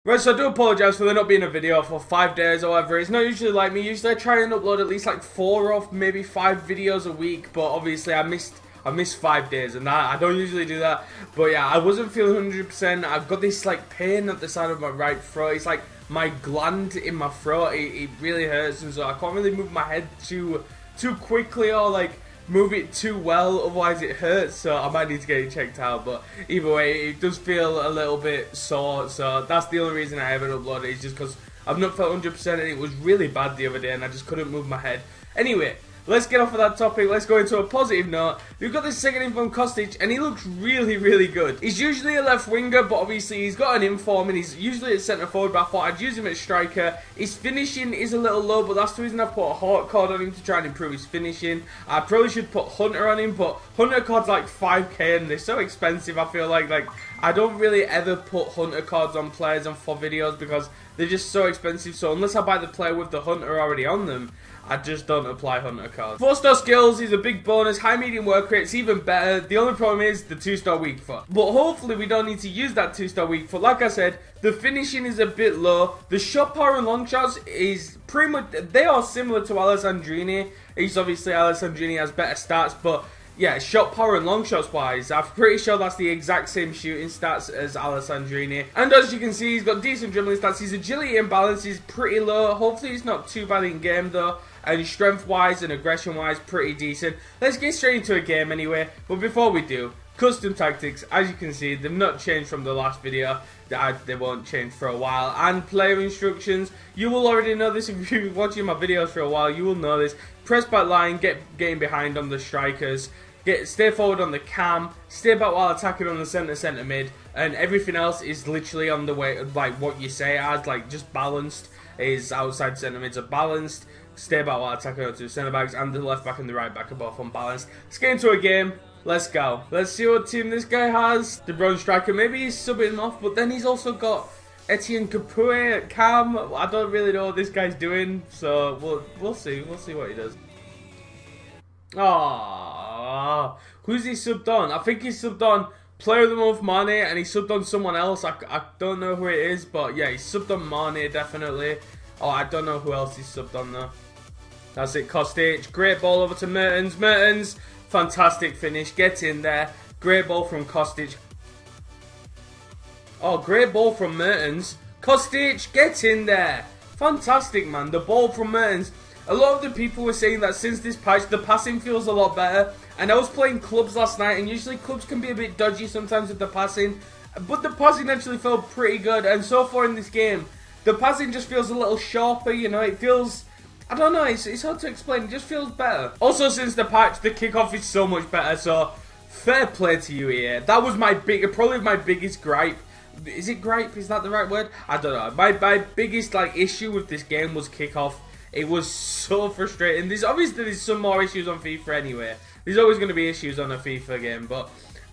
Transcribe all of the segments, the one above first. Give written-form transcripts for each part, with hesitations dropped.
Right, so I do apologise for there not being a video for 5 days or whatever. It's not usually like me. Usually I try and upload at least like 4 or maybe 5 videos a week. But obviously I missed 5 days and I don't usually do that. But yeah, I wasn't feeling 100%. I've got this like pain at the side of my right throat. It's like my gland in my throat. It really hurts, and so I can't really move my head too quickly or like move it too well, otherwise it hurts, so I might need to get it checked out. But either way, it does feel a little bit sore, so that's the only reason I haven't uploaded it, is just because I've not felt 100% and it was really bad the other day and I just couldn't move my head. Anyway, let's get off of that topic. Let's go into a positive note. We've got this second in from Kostić, and he looks really good. He's usually a left winger, but obviously he's got an inform, and he's usually a centre forward, but I thought I'd use him at striker. His finishing is a little low, but that's the reason I put a Hawk card on him, to try and improve his finishing. I probably should put Hunter on him, but Hunter cards like 5k and they're so expensive. I feel like I don't really ever put Hunter cards on players and for videos because they're just so expensive. So unless I buy the player with the Hunter already on them, I just don't apply Hunter cards. 4-star skills is a big bonus. High medium work rate's even better. The only problem is the 2-star weak foot. But hopefully we don't need to use that 2-star weak foot. Like I said, the finishing is a bit low. The shot power and long shots is pretty much, they are similar to Alessandrini. He's obviously, Alessandrini has better stats, but yeah, shot power and long shots wise, I'm pretty sure that's the exact same shooting stats as Alessandrini. And as you can see, he's got decent dribbling stats. His agility and balance is pretty low. Hopefully it's not too bad in game though. And strength wise and aggression wise, pretty decent. Let's get straight into a game anyway. But before we do, custom tactics, as you can see, they've not changed from the last video. They won't change for a while. And player instructions, you will already know this if you've been watching my videos for a while. You will know this. Press back line, getting behind on the strikers. Stay forward on the cam, stay back while attacking on the centre mid, and everything else is literally on the way, like what you say as, like just balanced. Is outside centre mids are balanced, stay back while attacking onto the centre backs, and the left back and the right back are both unbalanced. Let's get into a game. Let's go. Let's see what team this guy has. The bronze striker, maybe he's subbing him off, but then he's also got Etienne Capoue at cam. I don't really know what this guy's doing, so we'll see. We'll see what he does. Oh, who's he subbed on? I think he subbed on Player of the Month Mane, and he subbed on someone else. I don't know who it is, but yeah, he subbed on Mane definitely. Oh, I don't know who else he subbed on though. That's it, Kostić. Great ball over to Mertens. Mertens, fantastic finish. Get in there. Great ball from Kostić. Oh, great ball from Mertens. Kostić, get in there. Fantastic, man. The ball from Mertens. A lot of the people were saying that since this patch, the passing feels a lot better. And I was playing clubs last night, and usually clubs can be a bit dodgy sometimes with the passing. But the passing actually felt pretty good. And so far in this game, the passing just feels a little sharper, you know. It feels, I don't know, it's hard to explain. It just feels better. Also, since the patch, the kickoff is so much better. So, fair play to you here. That was probably my biggest gripe. Is it gripe? Is that the right word? I don't know. My biggest issue with this game was kickoff. It was so frustrating. There's some more issues on FIFA anyway. There's always going to be issues on a FIFA game, but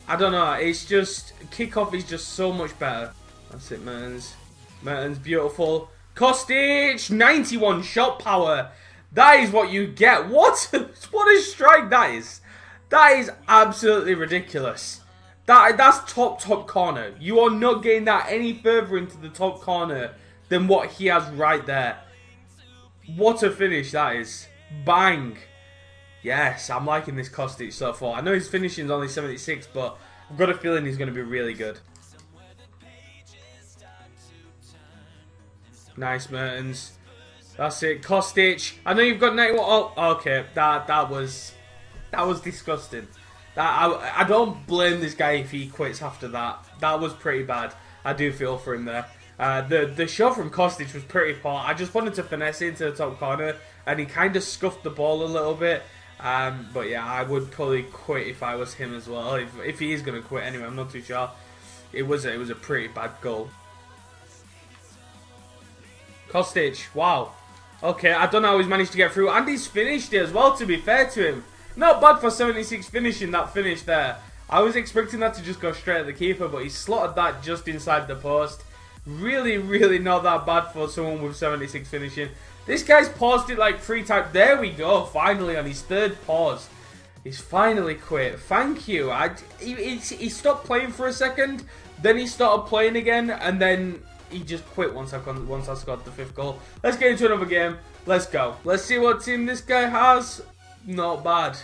I don't know. It's just, kickoff is just so much better. That's it, Mertens. Mertens, beautiful. Kostić, 91 shot power. That is what you get. What a strike that is. That is absolutely ridiculous. That's top corner. You are not getting that any further into the top corner than what he has right there. What a finish that is. Bang. Yes, I'm liking this Kostić so far. I know his finishing is only 76, but I've got a feeling he's going to be really good. Nice, Mertens. That's it. Kostić. I know you've got 91. Oh, okay. That was disgusting. I don't blame this guy if he quits after that. That was pretty bad. I do feel for him there. The shot from Kostić was pretty poor. I just wanted to finesse it into the top corner, and he kind of scuffed the ball a little bit. But yeah, I would probably quit if I was him as well. If he is going to quit anyway, I'm not too sure. It was a pretty bad goal. Kostić, wow. Okay, I don't know how he's managed to get through, and he's finished it as well, to be fair to him. Not bad for 76 finishing, that finish there. I was expecting that to just go straight at the keeper, but he slotted that just inside the post. Really not that bad for someone with 76 finishing. This guy's paused it like 3 times. There we go, finally on his 3rd pause. He's finally quit. Thank you. He stopped playing for a second, then he started playing again, and then he just quit once I scored the 5th goal. Let's get into another game. Let's go. Let's see what team this guy has. Not bad.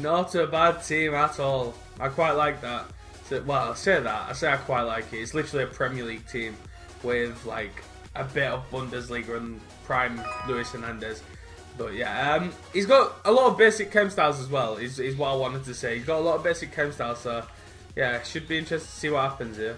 Not a bad team at all. I quite like that. So, well, I say that. I say I quite like it. It's literally a Premier League team with like a bit of Bundesliga and prime Luis Hernandez. But yeah, he's got a lot of basic chem styles as well, is what I wanted to say. He's got a lot of basic chem styles, so yeah, should be interesting to see what happens here.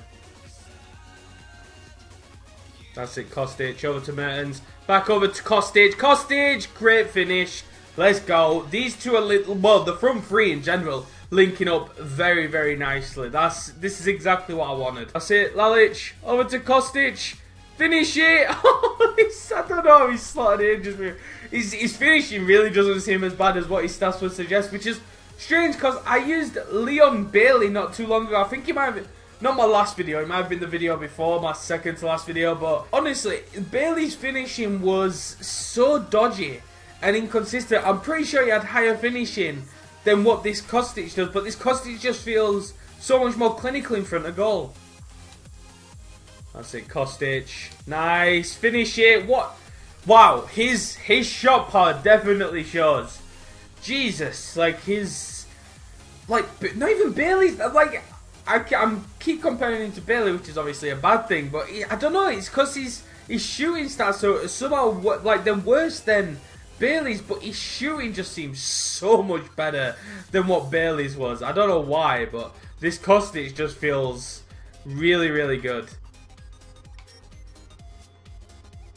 That's it, Kostić, over to Mertens, back over to Kostić. Kostić, great finish. Let's go. These two are well, the front three in general, linking up very, very nicely. This is exactly what I wanted. That's it, Lalic, over to Kostić. Finish it! I don't know, he's slotted in. Just his finishing really doesn't seem as bad as what his stats would suggest, which is strange because I used Leon Bailey not too long ago. I think he might have been, not my last video, it might have been the video before, my second to last video, but honestly, Bailey's finishing was so dodgy and inconsistent. I'm pretty sure he had higher finishing than what this Kostić does, but this Kostić just feels so much more clinical in front of goal. That's it, Kostić. Nice. Finish it. What? Wow. His shot power definitely shows. Jesus. Like, not even Bailey's. Like, I'm keep comparing him to Bailey, which is obviously a bad thing. But I don't know. It's because his shooting stats are somehow, like, they're worse than Bailey's. But his shooting just seems so much better than what Bailey's was. I don't know why, but this Kostić just feels really, really good.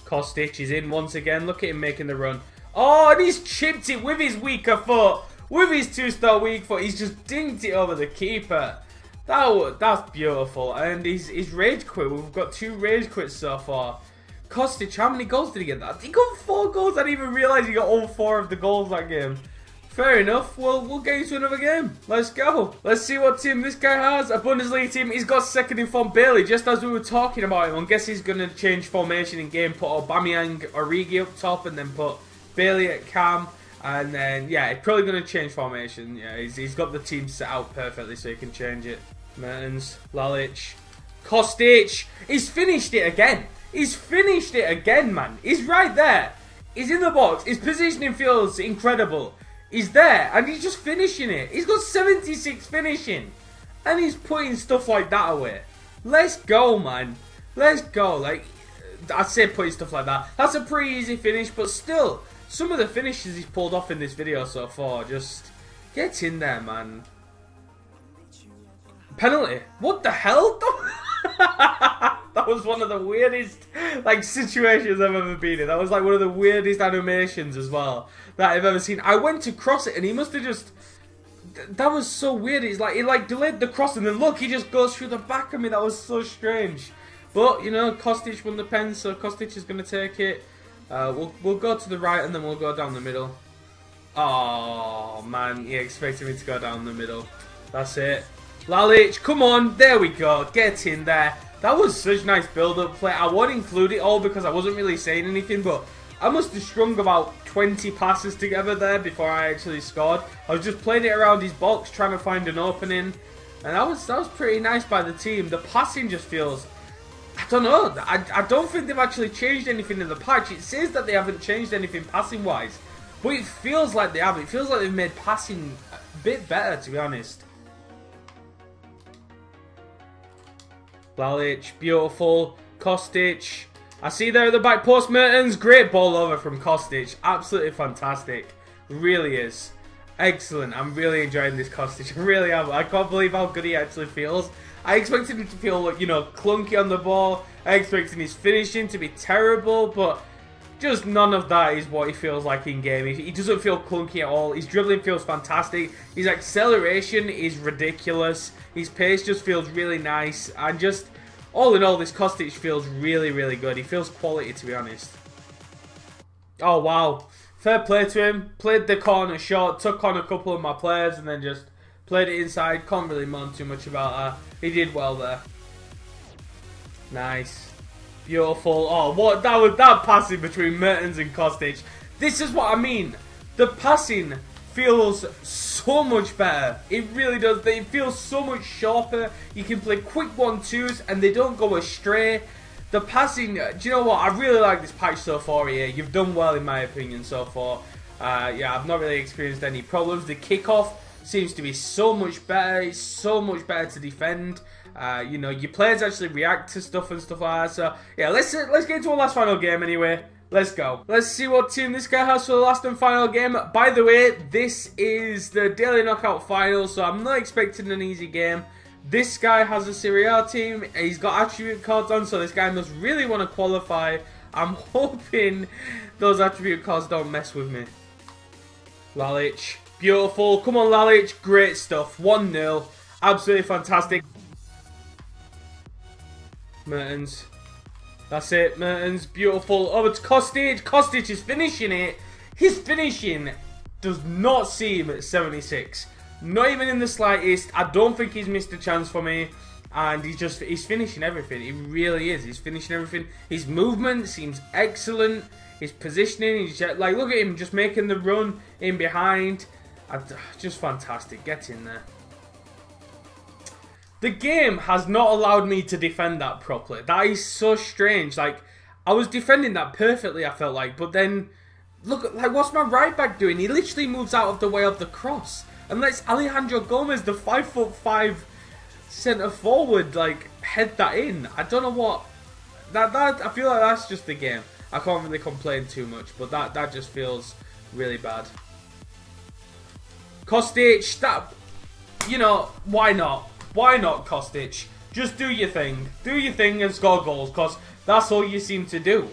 Kostić is in once again. Look at him making the run. Oh, and he's chipped it with his weaker foot. With his 2-star weak foot. He's just dinged it over the keeper. That's beautiful. And he's rage quit. We've got 2 rage quits so far. Kostić, how many goals did he get? He got 4 goals. I didn't even realise he got all 4 of the goals that game. Fair enough. We'll get into another game. Let's go. Let's see what team this guy has. A Bundesliga team. He's got second in form Bailey. Just as we were talking about him. I guess he's going to change formation in game. Put Aubameyang, Origi up top. And then put Bailey at cam. And then, yeah, he's probably going to change formation. Yeah, he's got the team set out perfectly so he can change it. Mertens, Lalic, Kostić. He's finished it again. He's finished it again, man. He's right there. He's in the box. His positioning feels incredible. He's there, and he's just finishing it. He's got 76 finishing, and he's putting stuff like that away. Let's go, man. Let's go. Like, I say putting stuff like that. That's a pretty easy finish, but still, some of the finishes he's pulled off in this video so far, just get in there, man. Penalty. What the hell? That was one of the weirdest, like, situations I've ever been in. That was like one of the weirdest animations as well that I've ever seen. I went to cross it and he must have just... That was so weird. It's like, he like delayed the cross and then look, he just goes through the back of me. That was so strange. But, you know, Kostić won the pen, so Kostić is going to take it. We'll go to the right and then we'll go down the middle. Oh, man. He expected me to go down the middle. That's it. Lalic, come on. There we go. Get in there. That was such nice build-up play. I won't include it all because I wasn't really saying anything, but I must have strung about 20 passes together there before I actually scored. I was just playing it around his box, trying to find an opening, and that was pretty nice by the team. The passing just feels... I don't know. I don't think they've actually changed anything in the patch. It says that they haven't changed anything passing-wise, but it feels like they have. It feels like they've made passing a bit better, to be honest. Lalic, beautiful. Kostić. I see there at the back post, Mertens. Great ball over from Kostić. Absolutely fantastic. Really is. Excellent. I'm really enjoying this Kostić. I really am. I can't believe how good he actually feels. I expected him to feel, you know, clunky on the ball. I expected his finishing to be terrible, but just none of that is what he feels like in game. He doesn't feel clunky at all. His dribbling feels fantastic. His acceleration is ridiculous. His pace just feels really nice. And just, all in all, this Kostić feels really, really good. He feels quality, to be honest. Oh, wow. Fair play to him. Played the corner shot, took on a couple of my players, and then just played it inside. Can't really moan too much about that. He did well there. Nice. Beautiful. Oh, what that passing between Mertens and Kostić. This is what I mean. The passing feels so much better. It really does. It feels so much sharper. You can play quick 1-2s and they don't go astray. The passing, do you know what? I really like this patch so far here. You've done well in my opinion so far. Yeah, I've not really experienced any problems. The kickoff seems to be so much better. It's so much better to defend. You know, your players actually react to stuff and stuff like that. So yeah, let's get into our last final game anyway. Let's go. Let's see what team this guy has for the last and final game. By the way, this is the daily knockout final, so I'm not expecting an easy game. This guy has a Serie A team. He's got attribute cards on, so this guy must really want to qualify. I'm hoping those attribute cards don't mess with me. Lalic. Beautiful. Come on, Lalic. Great stuff. 1-0. Absolutely fantastic. Mertens. That's it, Mertens. Beautiful. Over to Kostić. Kostić is finishing it. His finishing does not seem 76. Not even in the slightest. I don't think he's missed a chance for me. And he's finishing everything. He really is. He's finishing everything. His movement seems excellent. His positioning, he's just, like, look at him just making the run in behind. Just fantastic. Get in there. The game has not allowed me to defend that properly. That is so strange. Like, I was defending that perfectly, I felt like. But then, look, like, what's my right back doing? He literally moves out of the way of the cross. And lets Alejandro Gomez, the 5'5" centre forward, like, head that in. I don't know what. I feel like that's just the game. I can't really complain too much, but that just feels really bad. Kostić, that, you know, why not? Why not, Kostić? Just do your thing. Do your thing and score goals, because that's all you seem to do.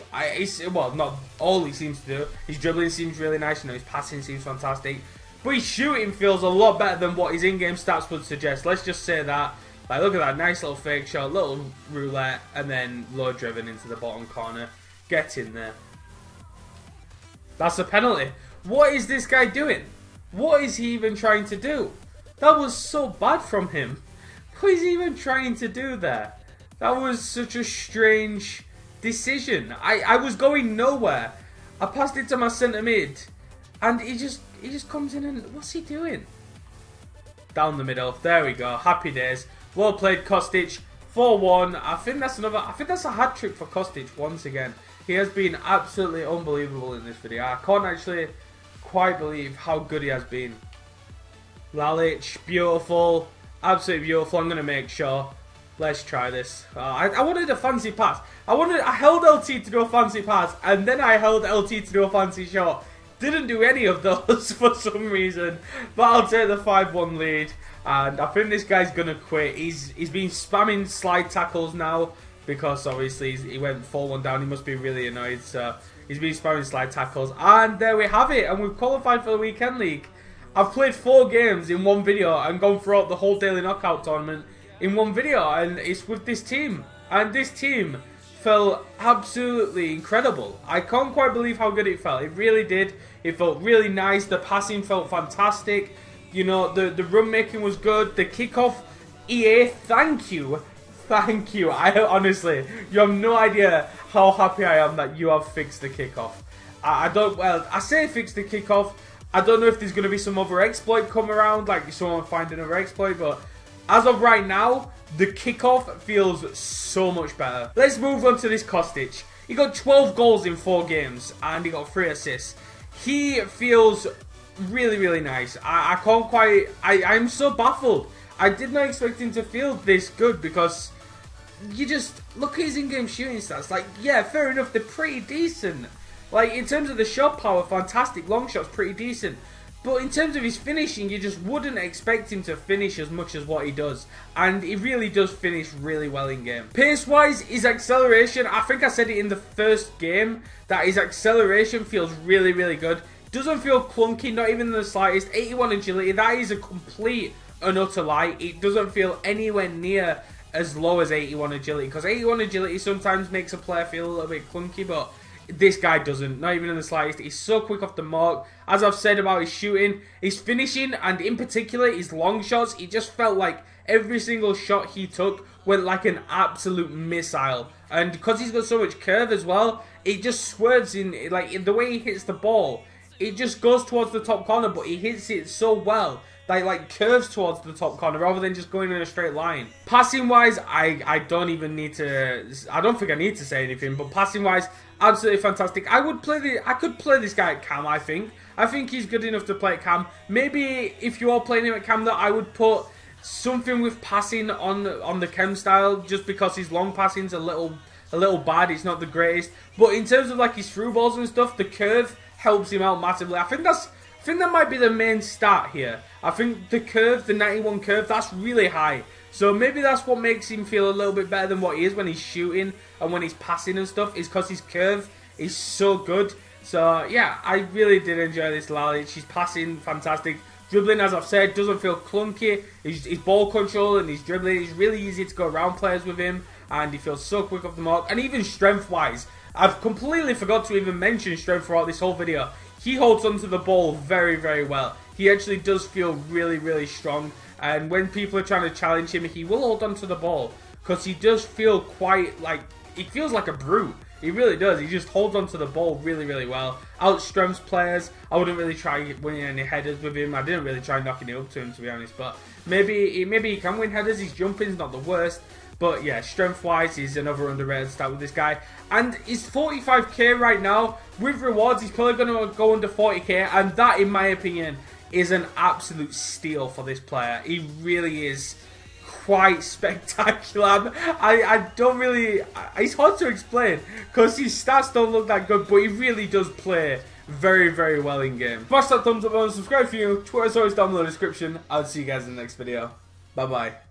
Well, not all he seems to do. His dribbling seems really nice, you know, his passing seems fantastic. But his shooting feels a lot better than what his in-game stats would suggest. Let's just say that. Like, look at that. Nice little fake shot, little roulette, and then low driven into the bottom corner. Get in there. That's a penalty. What is this guy doing? What is he even trying to do? That was so bad from him. What is he even trying to do there? That was such a strange decision. I was going nowhere. I passed it to my centre mid. And he just comes in and what's he doing? Down the middle. There we go. Happy days. Well played, Kostić. 4-1. I think that's a hat trick for Kostić once again. He has been absolutely unbelievable in this video. I can't actually quite believe how good he has been. Lalic, beautiful. Absolutely beautiful. I'm going to make sure. Let's try this. I wanted a fancy pass. I held LT to do a fancy pass, and then I held LT to do a fancy shot. Didn't do any of those for some reason. But I'll take the 5-1 lead. And I think this guy's going to quit. He's been spamming slide tackles now. Because obviously he went 4-1 down. He must be really annoyed. So he's been spamming slide tackles. And there we have it. And we've qualified for the Weekend League. I've played 4 games in one video. And gone throughout the whole daily knockout tournament in one video. And it's with this team. And this team felt absolutely incredible. I can't quite believe how good it felt. It really did. It felt really nice. The passing felt fantastic. You know, the run making was good. The kickoff, EA, thank you. Thank you. I honestly, you have no idea how happy I am that you have fixed the kickoff. I say fix the kickoff. I don't know if there's going to be some other exploit come around, like someone find another exploit, but as of right now, the kickoff feels so much better. Let's move on to this Kostić. He got 12 goals in 4 games, and he got 3 assists. He feels really, really nice. I can't quite... I'm so baffled. I did not expect him to feel this good, because you just look at his in-game shooting stats. Like, yeah, fair enough, they're pretty decent. Like, in terms of the shot power, fantastic. Long shots, pretty decent. But in terms of his finishing, you just wouldn't expect him to finish as much as what he does. And he really does finish really well in game. Pace-wise, his acceleration, I think I said it in the first game, that his acceleration feels really, really good. Doesn't feel clunky, not even in the slightest. 81 agility, that is a complete and utter lie. It doesn't feel anywhere near as low as 81 agility. Because 81 agility sometimes makes a player feel a little bit clunky, but this guy doesn't, not even in the slightest. He's so quick off the mark. As I've said about his shooting, his finishing, and in particular his long shots, it just felt like every single shot he took went like an absolute missile. And because he's got so much curve as well, it just swerves in, like in the way he hits the ball. It just goes towards the top corner, but he hits it so well that like curves towards the top corner rather than just going in a straight line. Passing wise, I don't even need to, I don't think I need to say anything, but passing wise, absolutely fantastic. I could play this guy at cam, I think. I think he's good enough to play at cam. Maybe if you are playing him at cam though, I would put something with passing on the chem style, just because his long passing's a little bad. It's not the greatest, but in terms of like his through balls and stuff, the curve helps him out massively. I think that might be the main stat here. I think the curve, the 91 curve, that's really high. So maybe that's what makes him feel a little bit better than what he is when he's shooting and when he's passing and stuff, is because his curve is so good. So yeah, I really did enjoy this Lalic. He's passing fantastic. Dribbling, as I've said, doesn't feel clunky. His ball control and his dribbling is really easy to go around players with him, and he feels so quick off the mark. And even strength-wise, I've completely forgot to even mention strength throughout this whole video. He holds onto the ball very, very well. He actually does feel really, really strong. And when people are trying to challenge him, he will hold onto the ball, because he does feel quite like, he feels like a brute. He really does. He just holds onto the ball really, really well. Outstrengths players. I wouldn't really try winning any headers with him. I didn't really try knocking it up to him, to be honest. But maybe he can win headers. His jumping's not the worst. But yeah, strength-wise, he's another underrated stat with this guy. And he's 45k right now. With rewards, he's probably going to go under 40k. And that, in my opinion, is an absolute steal for this player. He really is quite spectacular. I don't really, it's hard to explain because his stats don't look that good, but he really does play very, very well in game. Smash that thumbs up and subscribe if you're new. Twitter's always down below in the description. I'll see you guys in the next video. Bye bye.